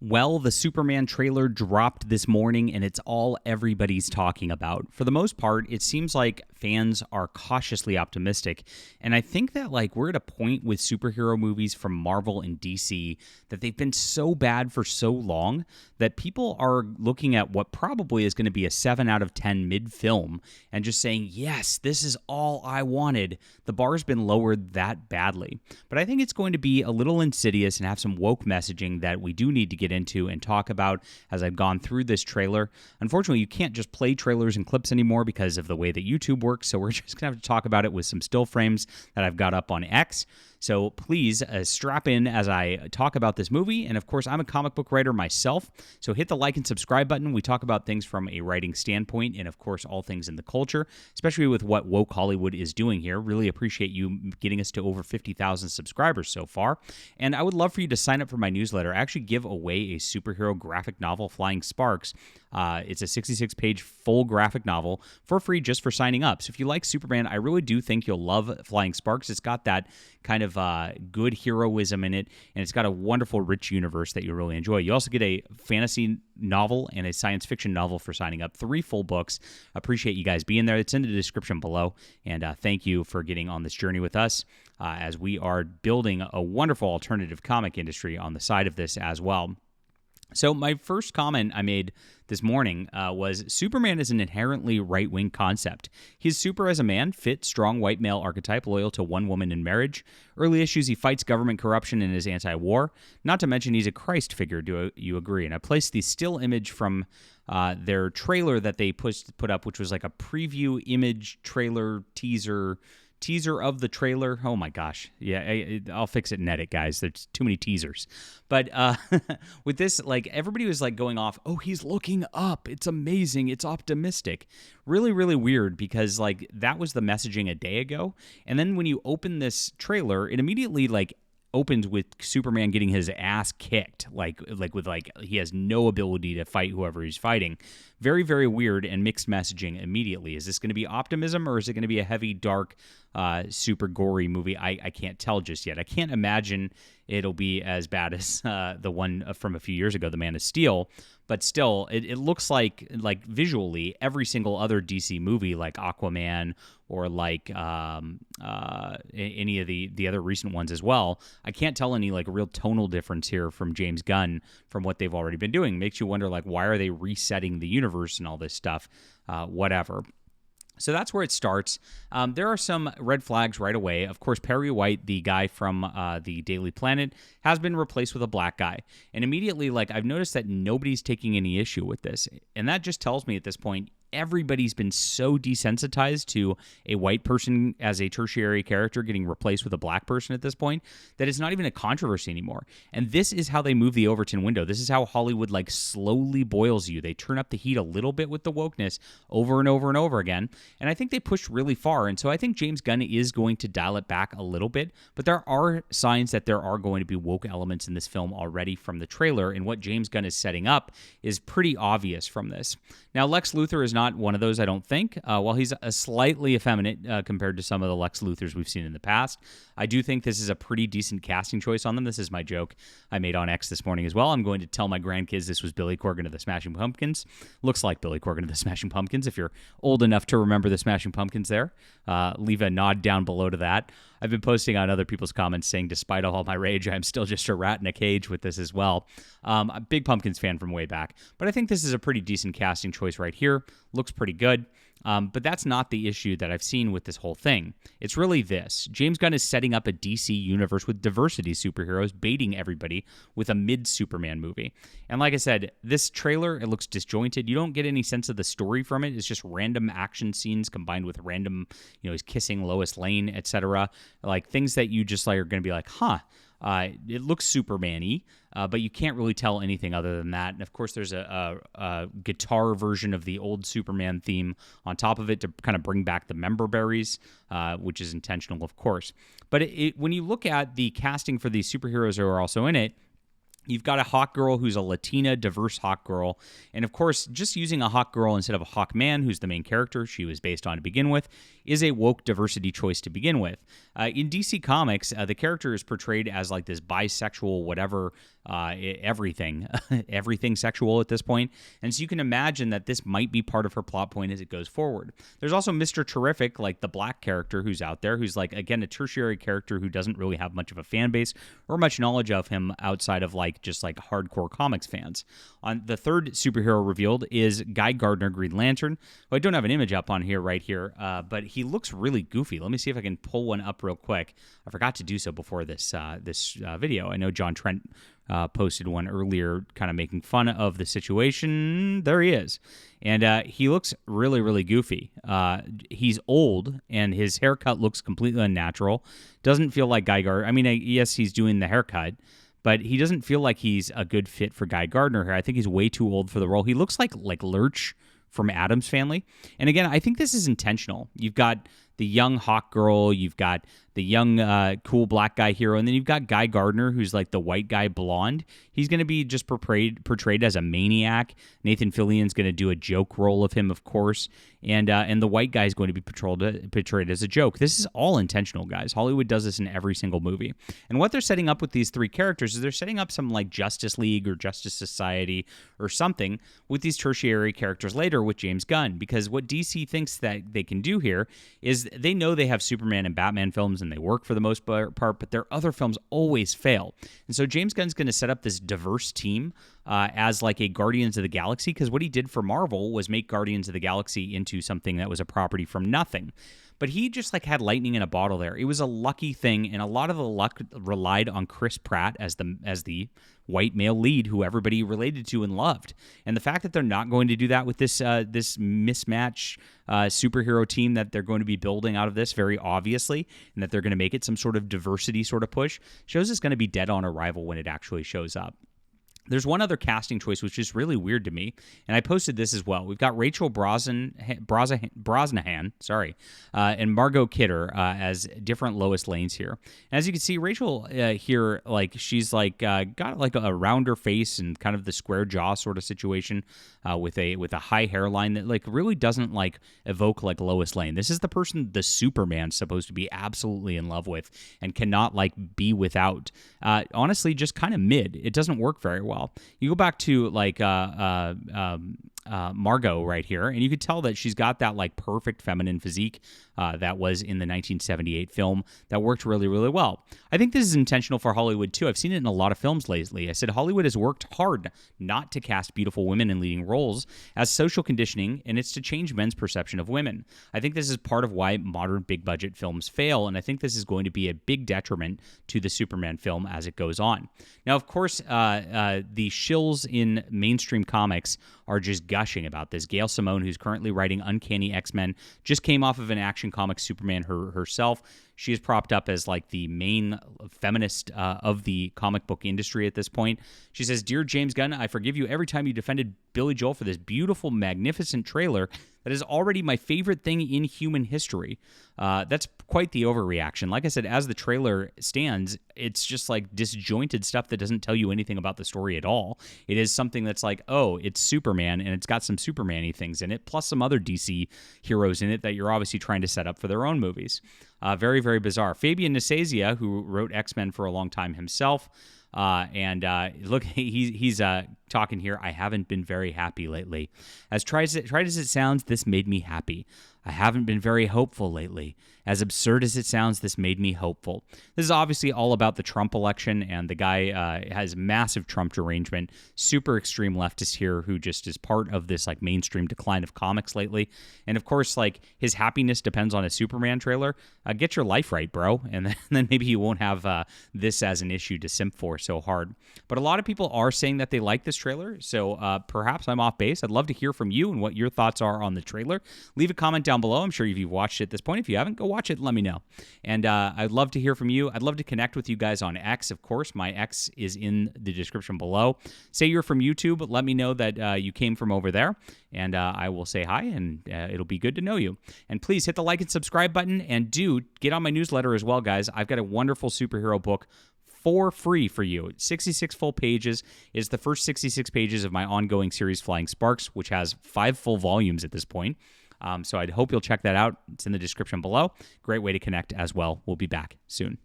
Well, the Superman trailer dropped this morning, and it's all everybody's talking about. For the most part, it seems like fans are cautiously optimistic, and I think that we're at a point with superhero movies from Marvel and DC that they've been so bad for so long that people are looking at what probably is going to be a 7 out of 10 mid-film and just saying, yes, this is all I wanted. The bar's been lowered that badly. But I think it's going to be a little insidious and have some woke messaging that we do need to get into and talk about as I've gone through this trailer. Unfortunately, you can't just play trailers and clips anymore because of the way that YouTube works, so we're just going to have to talk about it with some still frames that I've got up on X. So please strap in as I talk about this movie. And of course, I'm a comic book writer myself, so hit the like and subscribe button. We talk about things from a writing standpoint and, of course, all things in the culture, especially with what woke Hollywood is doing here. Really appreciate you getting us to over 50,000 subscribers so far. And I would love for you to sign up for my newsletter. I actually give away a superhero graphic novel, Flying Sparks. It's a 66-page full graphic novel for free just for signing up. So if you like Superman, I really do think you'll love Flying Sparks. It's got that kind of good heroism in it, and it's got a wonderful, rich universe that you really enjoy. You also get a fantasy novel and a science fiction novel for signing up. 3 full books. Appreciate you guys being there. It's in the description below, and thank you for getting on this journey with us as we are building a wonderful alternative comic industry on the side of this as well. So my first comment I made this morning was Superman is an inherently right-wing concept. He's super as a man, fit, strong white male archetype, loyal to one woman in marriage. Early issues, he fights government corruption and is anti-war. Not to mention he's a Christ figure, do you agree? And I placed the still image from their trailer that they put up, which was like a preview image trailer teaser of the trailer. Oh my gosh. Yeah, I'll fix it and edit, guys. There's too many teasers. But with this, everybody was going off, oh, he's looking up. It's amazing. It's optimistic. Really, really weird because that was the messaging a day ago. And then when you open this trailer, it immediately opens with Superman getting his ass kicked, he has no ability to fight whoever he's fighting. Very, very weird and mixed messaging immediately. Is this going to be optimism or is it going to be a heavy, dark, super gory movie? I can't tell just yet. I can't imagine it'll be as bad as the one from a few years ago, The Man of Steel. But still, it looks like visually every single other DC movie, like Aquaman or any of the other recent ones as well. I can't tell any real tonal difference here from James Gunn from what they've already been doing. Makes you wonder why are they resetting the universe and all this stuff? Whatever. So that's where it starts. There are some red flags right away. Of course, Perry White, the guy from the Daily Planet, has been replaced with a black guy. And immediately, I've noticed that nobody's taking any issue with this. And that just tells me at this point, everybody's been so desensitized to a white person as a tertiary character getting replaced with a black person at this point that it's not even a controversy anymore. And this is how they move the Overton window. This is how Hollywood slowly boils you. They turn up the heat a little bit with the wokeness over and over and over again. And I think they pushed really far. And so I think James Gunn is going to dial it back a little bit. But there are signs that there are going to be woke elements in this film already from the trailer. And what James Gunn is setting up is pretty obvious from this. Now, Lex Luthor is not one of those, I don't think. While he's a slightly effeminate compared to some of the Lex Luthors we've seen in the past, I do think this is a pretty decent casting choice on them. This is my joke I made on X this morning as well. I'm going to tell my grandkids this was Billy Corgan of the Smashing Pumpkins. Looks like Billy Corgan of the Smashing Pumpkins. If you're old enough to remember the Smashing Pumpkins there, leave a nod down below to that. I've been posting on other people's comments saying, despite all my rage, I'm still just a rat in a cage with this as well. A big Pumpkins fan from way back. But I think this is a pretty decent casting choice right here. Looks pretty good. But that's not the issue that I've seen with this whole thing. It's really this. James Gunn is setting up a DC universe with diversity superheroes, baiting everybody with a mid-Superman movie. And like I said, this trailer, it looks disjointed. You don't get any sense of the story from it. It's just random action scenes combined with random, he's kissing Lois Lane, etc. Things that you just are going to be huh. It looks Superman-y, but you can't really tell anything other than that. And of course, there's a guitar version of the old Superman theme on top of it to kind of bring back the member berries, which is intentional, of course. But when you look at the casting for these superheroes who are also in it, you've got a Hawkgirl who's a Latina, diverse Hawkgirl. And of course, just using a Hawkgirl instead of a Hawkman, who's the main character she was based on to begin with, is a woke diversity choice to begin with. In DC Comics, the character is portrayed as this bisexual, whatever, everything, everything sexual at this point. And so you can imagine that this might be part of her plot point as it goes forward. There's also Mr. Terrific, like the black character who's out there, who's like, again, a tertiary character who doesn't really have much of a fan base or much knowledge of him outside of like just like hardcore comics fans. On the third superhero revealed is Guy Gardner, Green Lantern, who I don't have an image up on here right here, but he looks really goofy. Let me see if I can pull one up real quick. I forgot to do so before this video. I know John Trent posted one earlier kind of making fun of the situation. There he is. And he looks really, really goofy. He's old, and his haircut looks completely unnatural. Doesn't feel like Guy Gardner. I mean, yes, he's doing the haircut, but he doesn't feel like he's a good fit for Guy Gardner here. I think he's way too old for the role. He looks like Lurch from Addams Family. And again, I think this is intentional. You've got the young Hawkgirl, you've got the young cool black guy hero, and then you've got Guy Gardner, who's like the white guy blonde. He's going to be just portrayed as a maniac. Nathan Fillion's going to do a joke role of him, of course, and the white guy is going to be portrayed as a joke. This is all intentional, guys. Hollywood does this in every single movie. And what they're setting up with these three characters is they're setting up some like Justice League or Justice Society or something with these tertiary characters later with James Gunn, because what DC thinks that they can do here is they know they have Superman and Batman films and they work for the most part, but their other films always fail. And so James Gunn's going to set up this diverse team as like a Guardians of the Galaxy, because what he did for Marvel was make Guardians of the Galaxy into something that was a property from nothing. But he just like had lightning in a bottle there. It was a lucky thing, and a lot of the luck relied on Chris Pratt as the white male lead who everybody related to and loved. And the fact that they're not going to do that with this mismatch superhero team that they're going to be building out of this very obviously, and that they're going to make it some sort of diversity sort of push, shows it's going to be dead on arrival when it actually shows up. There's one other casting choice which is really weird to me, and I posted this as well. We've got Rachel Brosnahan, and Margot Kidder as different Lois Lanes here. And as you can see, Rachel here, like she's like got like a rounder face and kind of the square jaw sort of situation with a high hairline that like really doesn't like evoke like Lois Lane. This is the person the Superman's supposed to be absolutely in love with and cannot like be without. Honestly, just kind of mid. It doesn't work very well. You go back to like Margot right here, and you could tell that she's got that like perfect feminine physique that was in the 1978 film that worked really, really well. I think this is intentional for Hollywood too. I've seen it in a lot of films lately. I said Hollywood has worked hard not to cast beautiful women in leading roles as social conditioning, and it's to change men's perception of women. I think this is part of why modern big budget films fail, and I think this is going to be a big detriment to the Superman film as it goes on. Now, of course, the shills in mainstream comics are just gushing about this. Gail Simone, who's currently writing Uncanny X-Men, just came off of an Action Comics Superman herself. She is propped up as like the main feminist of the comic book industry at this point. She says, "Dear James Gunn, I forgive you every time you defended Billy Joel for this beautiful, magnificent trailer that is already my favorite thing in human history." That's quite the overreaction. Like I said, as the trailer stands, it's just like disjointed stuff that doesn't tell you anything about the story at all. It is something that's like, oh, it's Superman, and it's got some Superman-y things in it, plus some other DC heroes in it that you're obviously trying to set up for their own movies. Very, very bizarre. Fabian Nicieza, who wrote X-Men for a long time himself, look, he's talking here. "I haven't been very happy lately. As tried as it sounds, this made me happy. I haven't been very hopeful lately. As absurd as it sounds, this made me hopeful." This is obviously all about the Trump election, and the guy has massive Trump derangement, super extreme leftist here who just is part of this like mainstream decline of comics lately. And of course, like his happiness depends on a Superman trailer. Get your life right, bro, and then maybe you won't have this as an issue to simp for so hard. But a lot of people are saying that they like this trailer, so perhaps I'm off base. I'd love to hear from you and what your thoughts are on the trailer. Leave a comment down below. I'm sure if you've watched it at this point. If you haven't, go watch it and let me know. And I'd love to hear from you. I'd love to connect with you guys on X, of course. My X is in the description below. Say you're from YouTube. Let me know that you came from over there, and I will say hi, and it'll be good to know you. And please hit the like and subscribe button, and do get on my newsletter as well, guys. I've got a wonderful superhero book for free for you. 66 full pages is the first 66 pages of my ongoing series Flying Sparks, which has 5 full volumes at this point. So I hope you'll check that out. It's in the description below. Great way to connect as well. We'll be back soon.